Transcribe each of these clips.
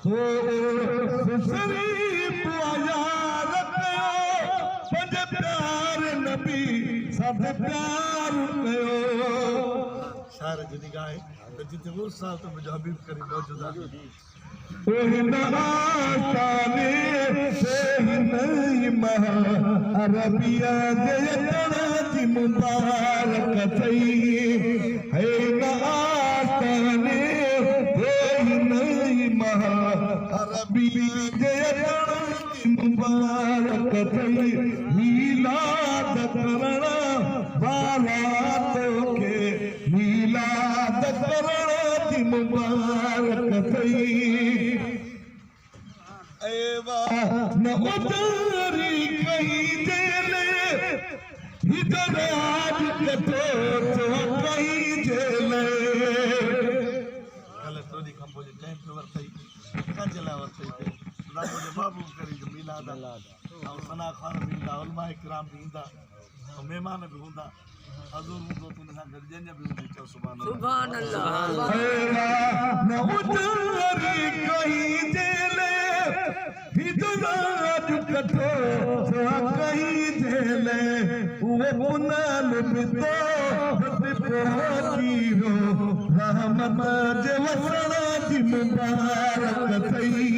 तो शरीफ यार कयो पंज प्यार नबी सब प्यार कयो शार जदी गाए तो जिते वो साल तो मुझे हबीब करी मौजूदा ओहिन आस्ताने से नहीं महा अरबिया दे तना जी मुबारक थई है ना आस्ताने से नहीं महा अरबिया दे तना जी मुबारक थई मिलाद करना बारात के मिलाद करना जी मुबारक थई न उतारी कहीं जेले इधर आज कतो तो कहीं जेले कल तो दी कंपोज टाइम पर थई का चला वरथई पे रामो जे बाबू करी जो मिलाद और सना खान भी दा उलमा इकराम भी दा और मेहमान भी हुंदा हजूर मुझे तुम ना घर जन्या भी हुंदी चो सुभान अल्लाह न उतारी कहीं जेले हिदराज कठो कहीं जेले वो पुनाल बितो पहुंची हो रहमत जे वसना जी मुबारक थई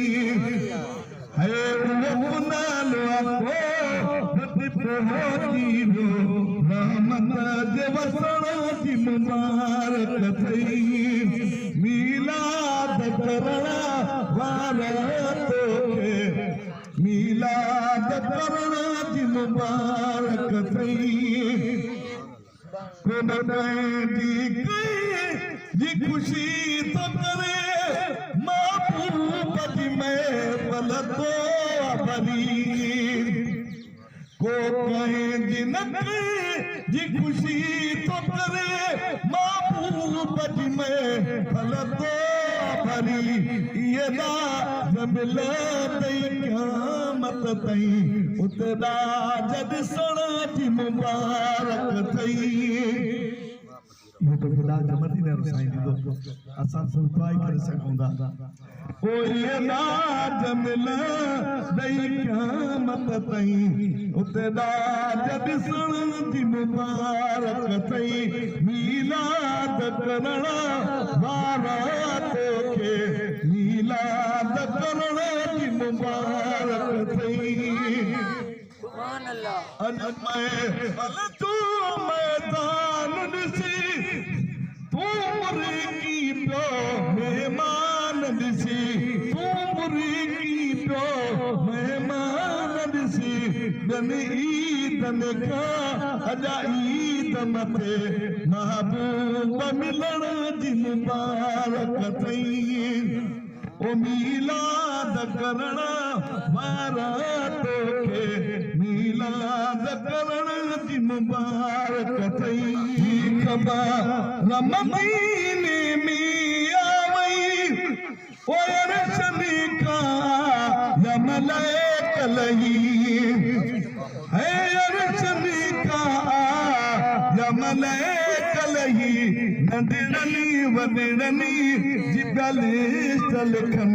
है वो पुनाल को पहुंची हो रहमत जे वसना जी मुबारक थई मिलाद करना वाला मिलाद करना जी मुबारक थई कोन जी खुशी तो करे महबूब जी मैं पल तो भरी को कहे जी न जी खुशी तो करे महबूब जी मैं पल तो भरी ये ना जबला तई क़यामत तई उतरा जद सणा जी मुबारक थई ये तो खुदा जमती ने रसाई दी दो असा सुपाई करे सकोंदा ओ ये ना जबला तई क़यामत तई उतरा जद सणा जी मुबारक थई मिलाद करना बारात के मिलाद करना जी मुबारक थई सुभान अल्लाह मैं तू मैदान दिसी तू मुरी की प्यो मेहमान दिसी तू मुरी की प्यो मेहमान दिसी दन ईदन का अजा ईद मथे महबूब मिलण जी मुबारक थई ओ मिलाद करना बारात के मिलाद करना जी मुबारक थई कबा रमदीने मिया वई ओ रशनी का यमलक लही है रशनी का यमलक लही नंदनी वदनी जिबली लिखन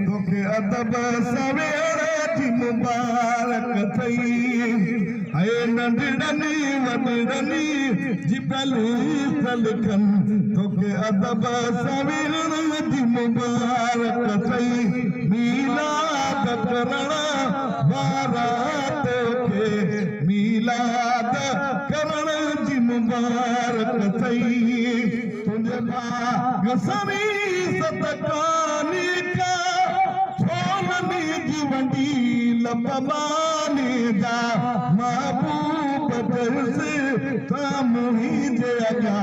तोखे अदब सवेरा जी मुबारक थई है नंदनी वदनी जिबली लिखन तोखे अदब सवेरा जी मुबारक थई मिलाद करना बारात के मिलाद करना जी मुबारक थई तुझे भाग समी सतकानी का छोलनी जीवनी लपमानी जा महबूब दर से तामुही जगा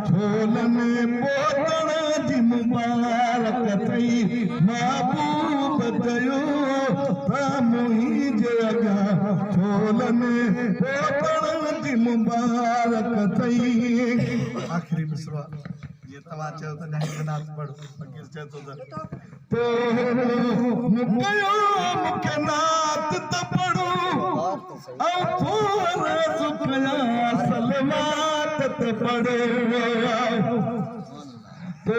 छोलन पोतना जी मुबारक थई महबूब दयो तामुही जगा छोलन पोतना जी मुबारक थई आखिरी मिसरा ये तवा चाहो तो नहीं नाच पढ़ो फकीर चाहो तो मुकयो मुके नाच तो पढ़ो औ थोड़ा सुखया सलवात तो पढ़ो तो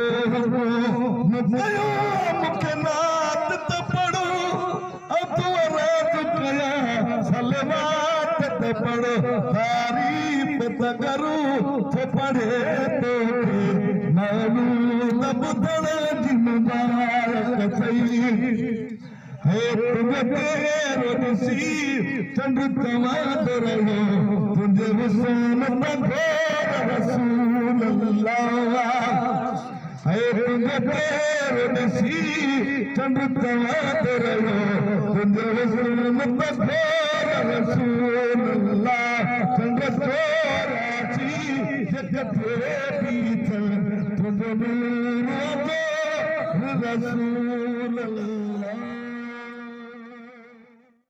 मुकयो मुके नाच पढ़ो तारीफ त करूं तो पढ़े तो मालूम बुधण जी मुबारक थई है तुझे तेरो ॾिसी चंड तवाद रहो तुझे हुस्न पे रसूल अल्लाह है तुझे तेरो ॾिसी चंड तवाद रहो तुझे हुस्न पे रसूल अल्लाह चंड तोराची जग ते पीछे तुझे नूर रसूल